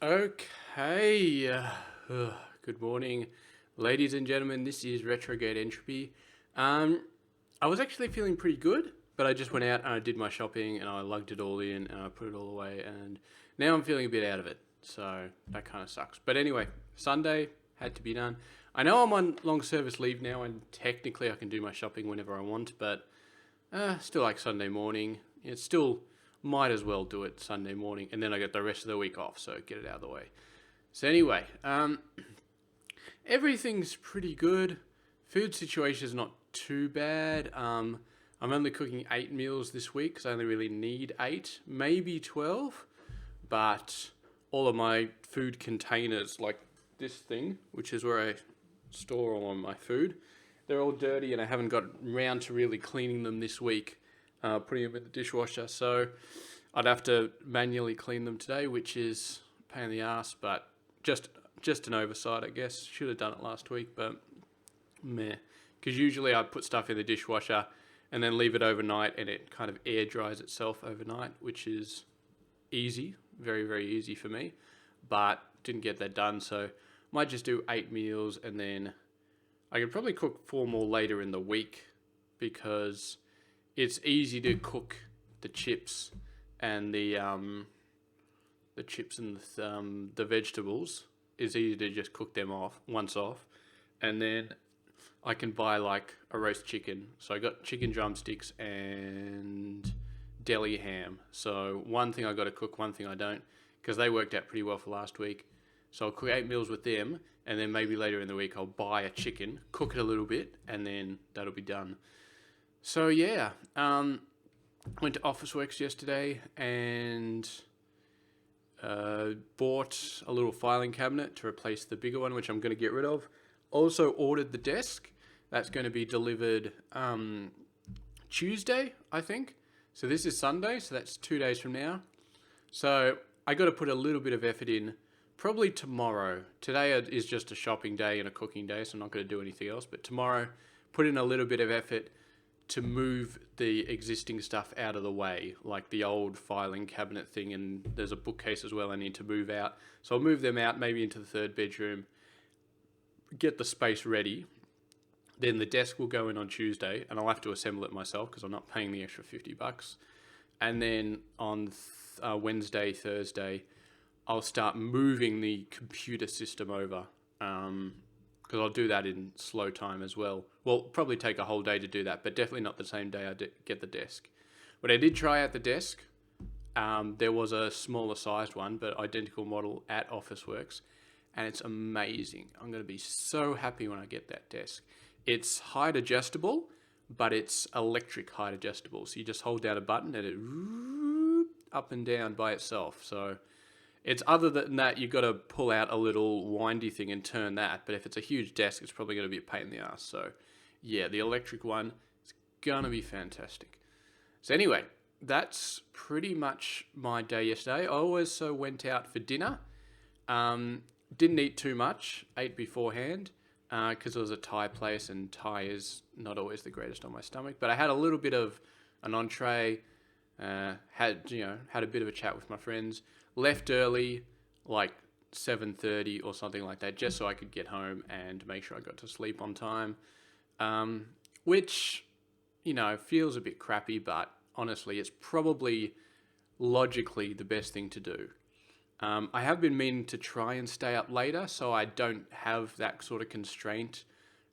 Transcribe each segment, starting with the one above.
Okay. Good morning, ladies and gentlemen. This is Retrograde Entropy. I was actually feeling pretty good, but I just went out and I did my shopping and I lugged it all in and I put it all away, and now I'm feeling a bit out of it. So that kind of sucks. But anyway, Sunday had to be done. I know I'm on long service leave now, and technically I can do my shopping whenever I want, but still like Sunday morning. It's still might as well do it Sunday morning, and then I get the rest of the week off, so get it out of the way. So anyway, everything's pretty good. Food situation is not too bad. I'm only cooking 8 meals this week because I only really need 8, maybe 12. But all of my food containers, like this thing, which is where I store all of my food, they're all dirty and I haven't got round to really cleaning them this week, putting them in the dishwasher. So I'd have to manually clean them today, which is a pain in the ass, but just an oversight, I guess. Should have done it last week, but meh. Because usually I put stuff in the dishwasher and then leave it overnight and it kind of air dries itself overnight, which is easy, very, very easy for me, but didn't get that done. So might just do 8 meals, and then I could probably cook 4 more later in the week because it's easy to cook the chips and the the vegetables. It's easy to just cook them once off, and then I can buy like a roast chicken. So I got chicken drumsticks and deli ham. So one thing I got to cook, one thing I don't, because they worked out pretty well for last week. So I'll cook 8 meals with them, and then maybe later in the week I'll buy a chicken, cook it a little bit, and then that'll be done. So yeah, went to Officeworks yesterday and bought a little filing cabinet to replace the bigger one, which I'm going to get rid of. Also ordered the desk. That's going to be delivered Tuesday, I think. So this is Sunday, so that's 2 days from now. So I got to put a little bit of effort in, probably tomorrow. Today is just a shopping day and a cooking day, so I'm not going to do anything else. But tomorrow, put in a little bit of effort to move the existing stuff out of the way, like the old filing cabinet thing, and there's a bookcase as well I need to move out. So I'll move them out, maybe into the third bedroom, get the space ready. Then the desk will go in on Tuesday, and I'll have to assemble it myself because I'm not paying the extra $50. And then on Wednesday, Thursday, I'll start moving the computer system over, because I'll do that in slow time as well. Well, probably take a whole day to do that, but definitely not the same day I get the desk. But I did try out the desk. There was a smaller sized one, but identical model at Officeworks, and it's amazing. I'm going to be so happy when I get that desk. It's height adjustable, but it's electric height adjustable. So you just hold down a button and it up and down by itself. So it's, other than that, you've got to pull out a little windy thing and turn that. But if it's a huge desk, it's probably going to be a pain in the ass. So yeah, the electric one is going to be fantastic. So anyway, that's pretty much my day yesterday. I also went out for dinner. Didn't eat too much, ate beforehand, because it was a Thai place, and Thai is not always the greatest on my stomach. But I had a little bit of an entree, had a bit of a chat with my friends, left early, like 7:30 or something like that, just so I could get home and make sure I got to sleep on time, which, feels a bit crappy, but honestly, it's probably logically the best thing to do. I have been meaning to try and stay up later, so I don't have that sort of constraint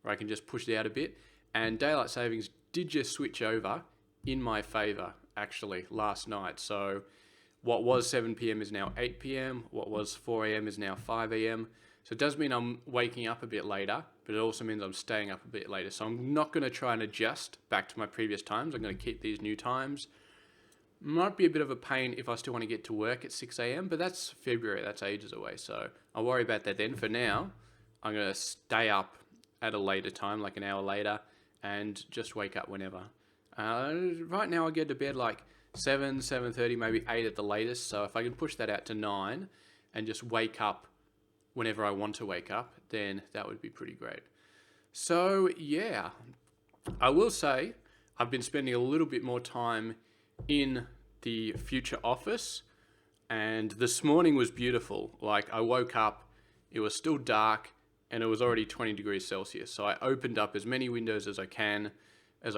where I can just push it out a bit. And daylight savings did just switch over in my favor, actually, last night. So what was 7 p.m. is now 8 p.m. What was 4 a.m. is now 5 a.m. So it does mean I'm waking up a bit later, but it also means I'm staying up a bit later. So I'm not going to try and adjust back to my previous times. I'm going to keep these new times. Might be a bit of a pain if I still want to get to work at 6 a.m, but that's February, that's ages away, so I'll worry about that then. For now, I'm going to stay up at a later time, like an hour later, and just wake up whenever. Right now I get to bed like 7, 7:30, maybe 8 at the latest, so if I can push that out to 9 and just wake up whenever I want to wake up, then that would be pretty great. So yeah, I will say I've been spending a little bit more time in the future office. And this morning was beautiful. Like, I woke up, it was still dark, and it was already 20 degrees Celsius. So I opened up as many windows as I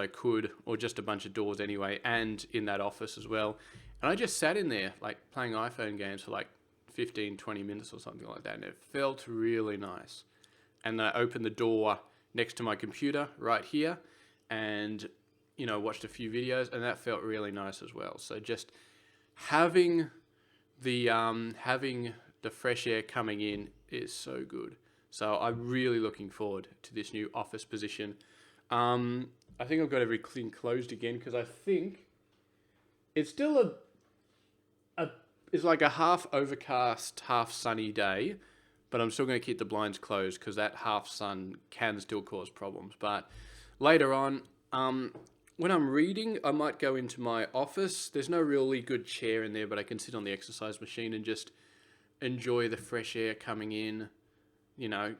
could, or just a bunch of doors anyway, and in that office as well. And I just sat in there, like, playing iPhone games for like 15, 20 minutes or something like that. And it felt really nice. And then I opened the door next to my computer right here and, watched a few videos, and that felt really nice as well. So just having the fresh air coming in is so good. So I'm really looking forward to this new office position. I think I've got everything closed again because I think it's still it's like a half overcast, half sunny day, but I'm still going to keep the blinds closed because that half sun can still cause problems. But later on, when I'm reading, I might go into my office. There's no really good chair in there, but I can sit on the exercise machine and just enjoy the fresh air coming in.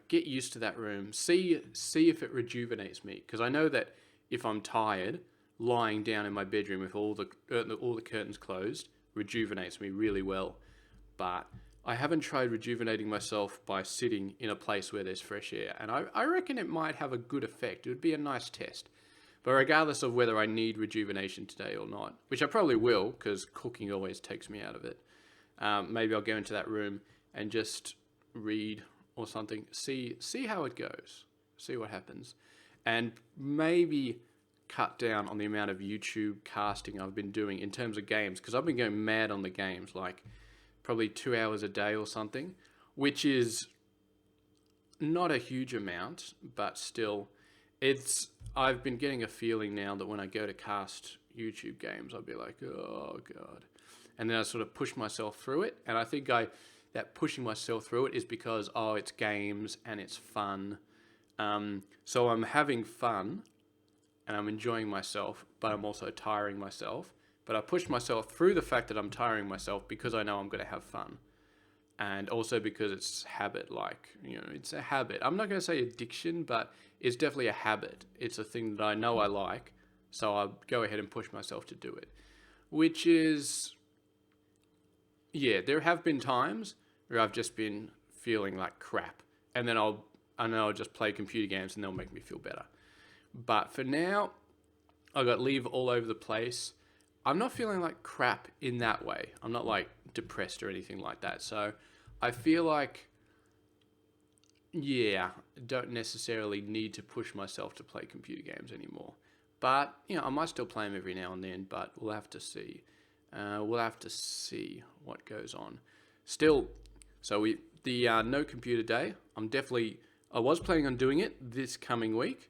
Get used to that room. See if it rejuvenates me, because I know that if I'm tired, lying down in my bedroom with all the curtains closed rejuvenates me really well. But I haven't tried rejuvenating myself by sitting in a place where there's fresh air, and I reckon it might have a good effect. It would be a nice test. But regardless of whether I need rejuvenation today or not, which I probably will, because cooking always takes me out of it, maybe I'll go into that room and just read or something, see how it goes, see what happens, and maybe cut down on the amount of YouTube casting I've been doing in terms of games, because I've been going mad on the games, like probably 2 hours a day or something, which is not a huge amount, but still, I've been getting a feeling now that when I go to cast YouTube games, I'll be like, oh God. And then I sort of push myself through it, and I think that pushing myself through it is because, it's games and it's fun. So I'm having fun and I'm enjoying myself, but I'm also tiring myself. But I push myself through the fact that I'm tiring myself because I know I'm going to have fun. And also because it's habit, it's a habit. I'm not going to say addiction, but it's definitely a habit. It's a thing that I know I like, so I'll go ahead and push myself to do it. Which is, there have been times where I've just been feeling like crap, and then I'll just play computer games and they'll make me feel better. But for now, I got leave all over the place. I'm not feeling like crap in that way. I'm not like depressed or anything like that. So I feel like, don't necessarily need to push myself to play computer games anymore. But, I might still play them every now and then, but we'll have to see. We'll have to see what goes on. Still, so the no computer day, I was planning on doing it this coming week,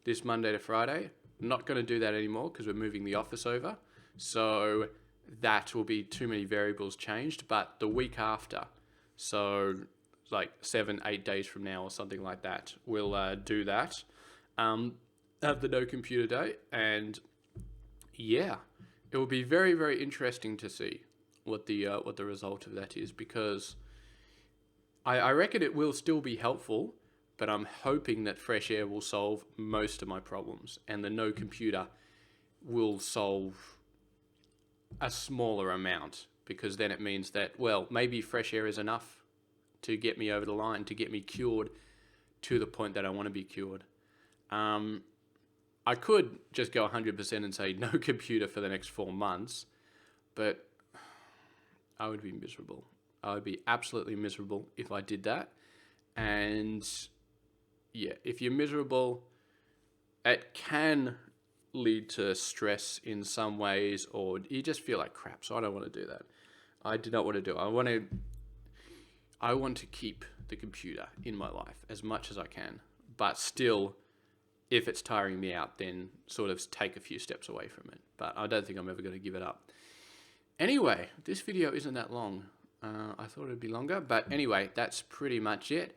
this Monday to Friday. I'm not going to do that anymore because we're moving the office over. So that will be too many variables changed. But the week after, so like 7-8 days from now or something like that, we'll do that. Have the no computer day, and it will be very, very interesting to see what the result of that is, because I reckon it will still be helpful, but I'm hoping that fresh air will solve most of my problems, and the no computer will solve a smaller amount, because then it means that, maybe fresh air is enough to get me over the line, to get me cured to the point that I want to be cured. I could just go 100% and say no computer for the next 4 months, but I would be miserable. I would be absolutely miserable if I did that. And if you're miserable, it can lead to stress in some ways, or you just feel like crap. So I don't want to do that. I do not want to do it. I want to keep the computer in my life as much as I can, but still, if it's tiring me out, then sort of take a few steps away from it. But I don't think I'm ever going to give it up. Anyway, this video isn't that long. I thought it'd be longer, but anyway, that's pretty much it.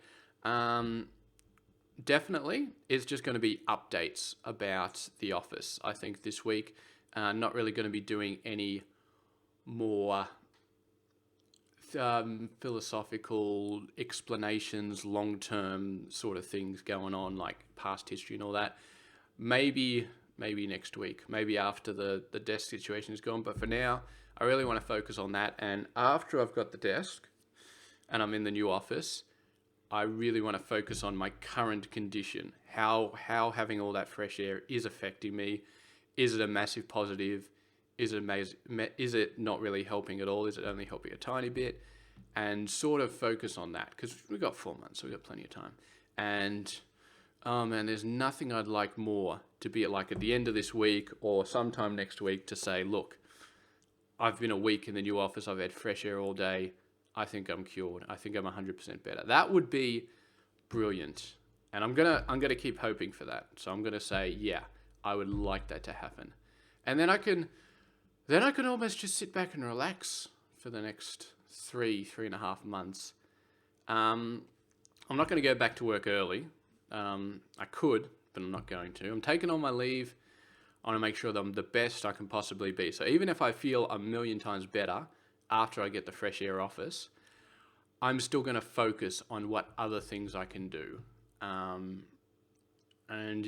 Definitely, it's just going to be updates about the office, I think, this week. Not really going to be doing any more philosophical explanations, long-term sort of things going on, like past history and all that. Maybe next week, maybe after the desk situation is gone. But for now, I really want to focus on that. And after I've got the desk and I'm in the new office, I really want to focus on my current condition. How having all that fresh air is affecting me. Is it a massive positive? Is it amazing? Is it not really helping at all? Is it only helping a tiny bit? And sort of focus on that, because we've got 4 months, so we've got plenty of time. And oh man, there's nothing I'd like more to be at the end of this week or sometime next week to say, look, I've been a week in the new office. I've had fresh air all day. I think I'm cured. I think I'm 100% better. That would be brilliant. And I'm gonna keep hoping for that. So I'm gonna say, yeah, I would like that to happen. And then I can almost just sit back and relax for the next 3.5 months. I'm not going to go back to work early. I could, but I'm not going to. I'm taking all my leave. I want to make sure that I'm the best I can possibly be. So even if I feel a million times better after I get the fresh air office, I'm still going to focus on what other things I can do. And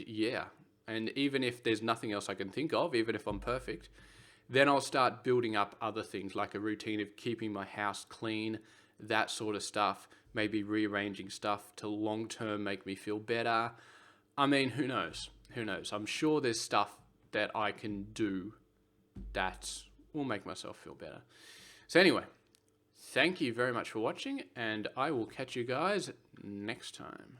yeah, and even if there's nothing else I can think of, even if I'm perfect, then I'll start building up other things like a routine of keeping my house clean, that sort of stuff, maybe rearranging stuff to long-term make me feel better. I mean, who knows? Who knows? I'm sure there's stuff that I can do that will make myself feel better. So anyway, thank you very much for watching, and I will catch you guys next time.